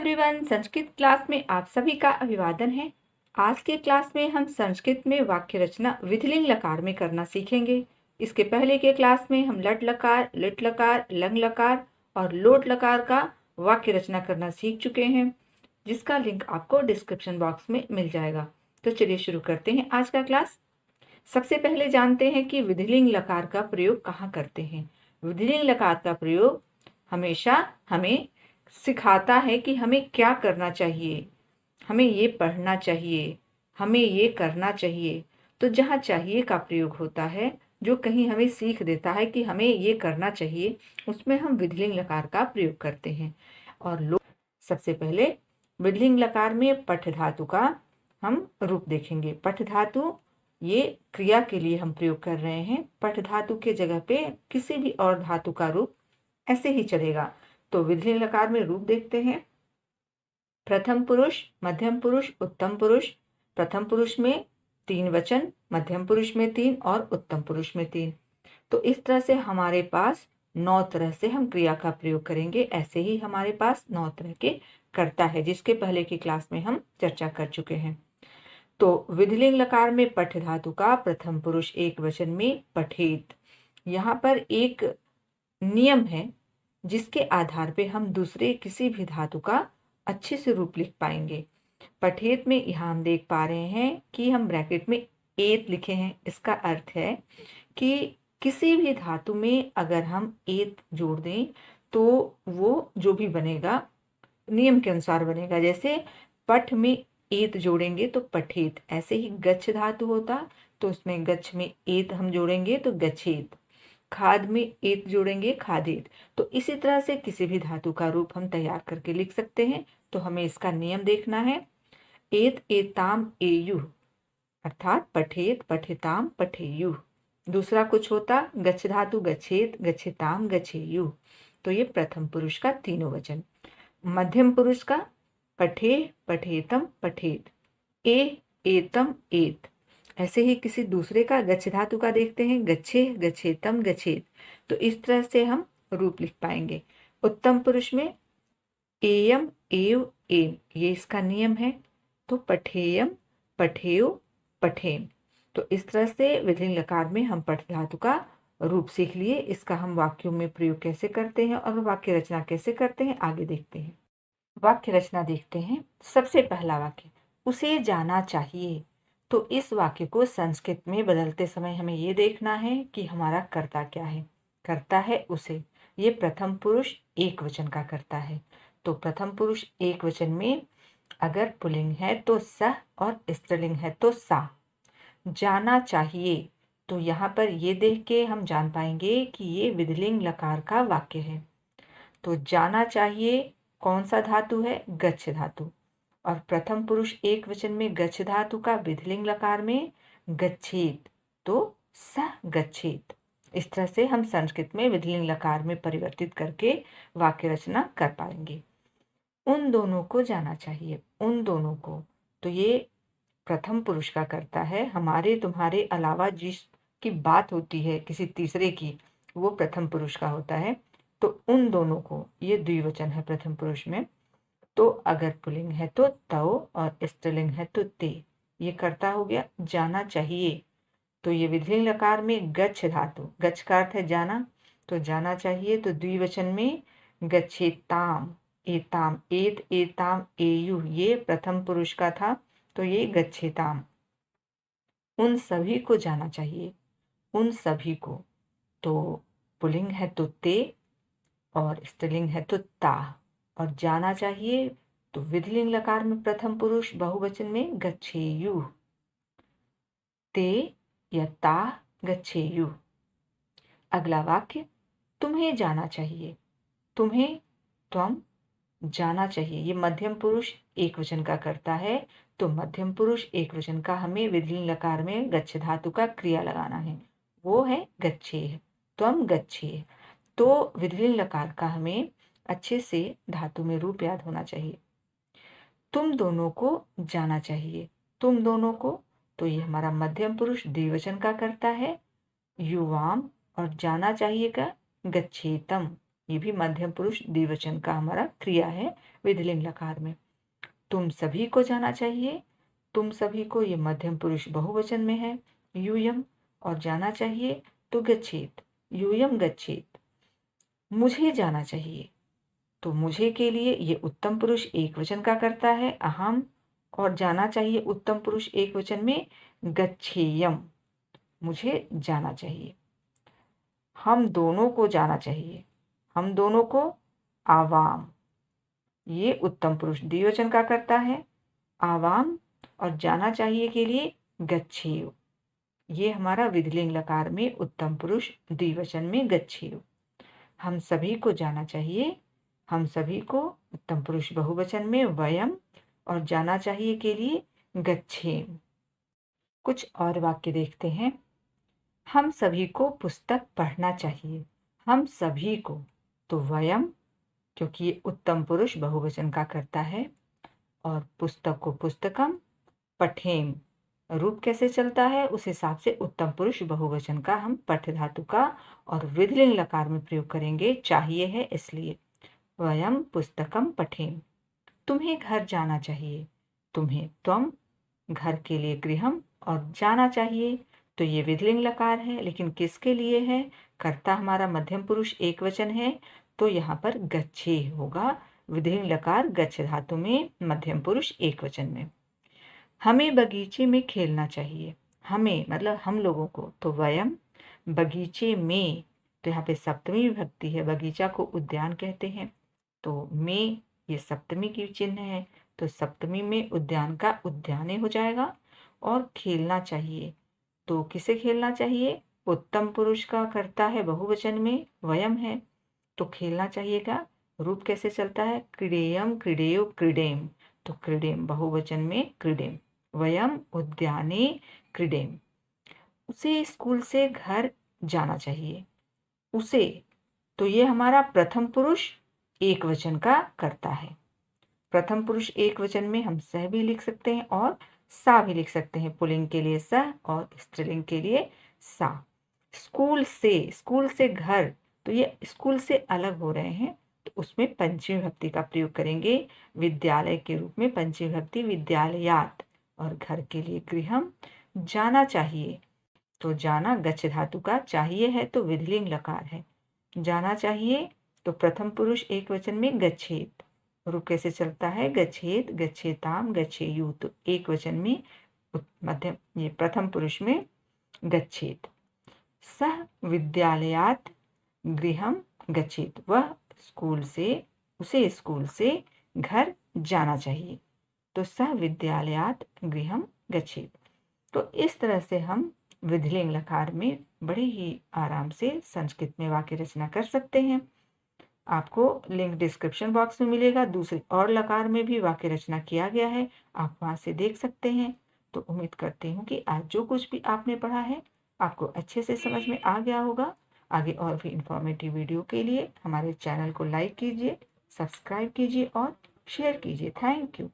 Everyone, Sanskrit class में आप सभी का अभिवादन है। आज के क्लास में हम संस्कृत में वाक्य रचना विधिलिंग लकार में करना सीखेंगे। इसके पहले के क्लास में हम लट लकार, लिट लकार, लंग लकार और लोट लकार का वाक्य रचना करना सीख चुके हैं, जिसका लिंक आपको डिस्क्रिप्शन बॉक्स में मिल जाएगा। तो चलिए शुरू करते हैं आज का क्लास। सबसे पहले जानते हैं कि विधिलिंग लकार का प्रयोग कहाँ करते हैं। विधिलिंग लकार का प्रयोग हमेशा हमें सिखाता है कि हमें क्या करना चाहिए, हमें ये पढ़ना चाहिए, हमें ये करना चाहिए। तो जहाँ चाहिए का प्रयोग होता है, जो कहीं हमें सीख देता है कि हमें ये करना चाहिए, उसमें हम विधिलिंग लकार का प्रयोग करते हैं। और सबसे पहले विधिलिंग लकार में पठ धातु का हम रूप देखेंगे। पठ धातु ये क्रिया के लिए हम प्रयोग कर रहे हैं। पठ धातु के जगह पे किसी भी और धातु का रूप ऐसे ही चलेगा। तो विधिलिंग लकार में रूप देखते हैं। प्रथम पुरुष, मध्यम पुरुष, उत्तम पुरुष। प्रथम पुरुष में 3 वचन, मध्यम पुरुष में 3 और उत्तम पुरुष में 3। तो इस तरह से हमारे पास 9 तरह से हम क्रिया का प्रयोग करेंगे। ऐसे ही हमारे पास 9 तरह के कर्ता है, जिसके पहले की क्लास में हम चर्चा कर चुके हैं। तो विधिलिंग लकार में पठ धातु का प्रथम पुरुष एक वचन में पठेत। यहाँ पर एक नियम है जिसके आधार पे हम दूसरे किसी भी धातु का अच्छे से रूप लिख पाएंगे। पठेत में यहाँ हम देख पा रहे हैं कि हम ब्रैकेट में एत लिखे हैं। इसका अर्थ है कि किसी भी धातु में अगर हम एत जोड़ दें तो वो जो भी बनेगा नियम के अनुसार बनेगा। जैसे पठ में एत जोड़ेंगे तो पठेत, ऐसे ही गच्छ धातु होता तो उसमें गच्छ में एत हम जोड़ेंगे तो गच्छेत, खाद में एत जोड़ेंगे खादेत। तो इसी तरह से किसी भी धातु का रूप हम तैयार करके लिख सकते हैं। तो हमें इसका नियम देखना है। एत एताम एयुः, अर्थात पठेत पठिताम पठेयुः। दूसरा कुछ होता गच्छ धातु गच्छेत गच्छिताम गच्छेयुः। तो ये प्रथम पुरुष का तीनों वचन। मध्यम पुरुष का पठे पठेतम पठेत, ए एतम एत। ऐसे ही किसी दूसरे का गच्छ धातु का देखते हैं, गच्छे गच्छेतम गच्छेत। तो इस तरह से हम रूप लिख पाएंगे। उत्तम पुरुष में एयम एव एम, ये इसका नियम है। तो पठेयम पठेयो पठेम। तो इस तरह से विधिलिंग लकार में हम पठ धातु का रूप सीख लिए। इसका हम वाक्यों में प्रयोग कैसे करते हैं और वाक्य रचना कैसे करते हैं आगे देखते हैं। वाक्य रचना देखते हैं। सबसे पहला वाक्य, उसे जाना चाहिए। तो इस वाक्य को संस्कृत में बदलते समय हमें ये देखना है कि हमारा कर्ता क्या है। कर्ता है उसे। ये प्रथम पुरुष एक वचन का कर्ता है। तो प्रथम पुरुष एक वचन में अगर पुल्लिंग है तो सह और स्त्रीलिंग है तो सा। जाना चाहिए, तो यहाँ पर ये देख के हम जान पाएंगे कि ये विधिलिंग लकार का वाक्य है। तो जाना चाहिए कौन सा धातु है? गच्छ धातु। और प्रथम पुरुष एक वचन में गच्छ धातु का विधिलिंग लकार में गच्छेत, तो स गच्छेत। इस तरह से हम संस्कृत में विधिलिंग लकार में परिवर्तित करके वाक्य रचना कर पाएंगे। उन दोनों को जाना चाहिए, उन दोनों को, तो ये प्रथम पुरुष का करता है। हमारे तुम्हारे अलावा जिसकी बात होती है किसी तीसरे की, वो प्रथम पुरुष का होता है। तो उन दोनों को, ये द्विवचन है प्रथम पुरुष में। तो अगर पुल्लिंग है तो तौ और स्त्रीलिंग है तो ते। ये कर्ता हो गया। जाना चाहिए, तो ये विधिलिंग लकार में गच्छ धातु, गच्छ का अर्थ है जाना, तो जाना चाहिए। तो द्विवचन में गच्छेताम एताम, एत एताम एयुः, ये प्रथम पुरुष का था तो ये गच्छेताम। उन सभी को जाना चाहिए, उन सभी को। तो पुल्लिंग है तो ते और स्त्रीलिंग है तो ता। और जाना चाहिए तो विधिलिंग लकार में प्रथम पुरुष बहुवचन में गच्छेयुः, ते या ता गच्छेयुः। अगला वाक्य, तुम्हें जाना चाहिए। तुम्हें, त्वम, जाना चाहिए। ये मध्यम पुरुष एक वचन का करता है। तो मध्यम पुरुष एक वचन का हमें विधिलिंग लकार में गच्छ धातु का क्रिया लगाना है, वो है गच्छेः, त्वम गच्छेः। तो विधिलिंग लकार का हमें अच्छे से धातु में रूप याद होना चाहिए। तुम दोनों को जाना चाहिए, तुम दोनों को, तो ये हमारा मध्यम पुरुष द्विवचन का करता है, युवाम। और जाना चाहिए का गच्छेतम, ये भी मध्यम पुरुष द्विवचन का हमारा क्रिया है विधिलिंग लकार में। तुम सभी को जाना चाहिए, तुम सभी को ये मध्यम पुरुष बहुवचन में है यूयम, और जाना चाहिए तो गच्छेत, यूयम गच्छेत। मुझे जाना चाहिए तो मुझे के लिए ये उत्तम पुरुष एक वचन का करता है अहम, और जाना चाहिए उत्तम पुरुष एक वचन में गच्छेयम, मुझे जाना चाहिए। हम दोनों को जाना चाहिए, हम दोनों को आवाम, ये उत्तम पुरुष द्विवचन का करता है आवाम, और जाना चाहिए के लिए गच्छेय, ये हमारा विधिलिंग लकार में उत्तम पुरुष द्विवचन में गच्छेय। हम सभी को जाना चाहिए, हम सभी को उत्तम पुरुष बहुवचन में वयम, और जाना चाहिए के लिए गच्छेम। कुछ और वाक्य देखते हैं। हम सभी को पुस्तक पढ़ना चाहिए, हम सभी को, तो वयम, क्योंकि ये उत्तम पुरुष बहुवचन का करता है, और पुस्तक को पुस्तकम, पठेम, रूप कैसे चलता है उस हिसाब से उत्तम पुरुष बहुवचन का हम पठ धातु का और विधिलिंग लकार में प्रयोग करेंगे, चाहिए है इसलिए। वयम पुस्तकम पठेम। तुम्हें घर जाना चाहिए, तुम्हें त्वम, घर के लिए गृहम, और जाना चाहिए तो ये विधिलिंग लकार है, लेकिन किसके लिए है, कर्ता हमारा मध्यम पुरुष एक वचन है, तो यहाँ पर गच्छे होगा, विधिलिंग लकार गच्छ धातु में मध्यम पुरुष एक वचन में। हमें बगीचे में खेलना चाहिए, हमें मतलब हम लोगों को, तो वयम, बगीचे में, तो यहाँ पे सप्तमी विभक्ति है, बगीचा को उद्यान कहते हैं, तो में ये सप्तमी की चिन्ह है, तो सप्तमी में उद्यान का उद्याने हो जाएगा। और खेलना चाहिए, तो किसे खेलना चाहिए, उत्तम पुरुष का करता है बहुवचन में वयम है, तो खेलना चाहिए का रूप कैसे चलता है, क्रीडेयम क्रीडेयो क्रीडेम, तो क्रीडेम बहुवचन में क्रीडेम, वयम उद्याने क्रीडेम। उसे स्कूल से घर जाना चाहिए, उसे, तो ये हमारा प्रथम पुरुष एक वचन का करता है। प्रथम पुरुष एक वचन में हम सह भी लिख सकते हैं और सा भी लिख सकते हैं, पुल्लिंग के लिए सह और स्त्रीलिंग के लिए सा। स्कूल से घर, तो ये स्कूल से अलग हो रहे हैं, तो उसमें पंचमी विभक्ति का प्रयोग करेंगे, विद्यालय के रूप में पंचमी विभक्ति विद्यालयात, और घर के लिए गृहम। जाना चाहिए, तो जाना गच्छ धातु का, चाहिए है तो विधिलिंग लकार है, जाना चाहिए तो प्रथम पुरुष एक वचन में गच्छेत, रूप कैसे चलता है, गच्छेत गच्छेताम गच्छेयु, तो एक वचन में मध्यम ये प्रथम पुरुष में गच्छेत। सह विद्यालयात गृहम गच्छेत, वह स्कूल से, उसे स्कूल से घर जाना चाहिए, तो सह विद्यालयात गृहम गच्छेत। तो इस तरह से हम विधिलिंग लकार में बड़े ही आराम से संस्कृत में वाक्य रचना कर सकते हैं। आपको लिंक डिस्क्रिप्शन बॉक्स में मिलेगा, दूसरे और लकार में भी वाक्य रचना किया गया है, आप वहां से देख सकते हैं। तो उम्मीद करती हूँ कि आज जो कुछ भी आपने पढ़ा है आपको अच्छे से समझ में आ गया होगा। आगे और भी इंफॉर्मेटिव वीडियो के लिए हमारे चैनल को लाइक कीजिए, सब्सक्राइब कीजिए और शेयर कीजिए। Thank you.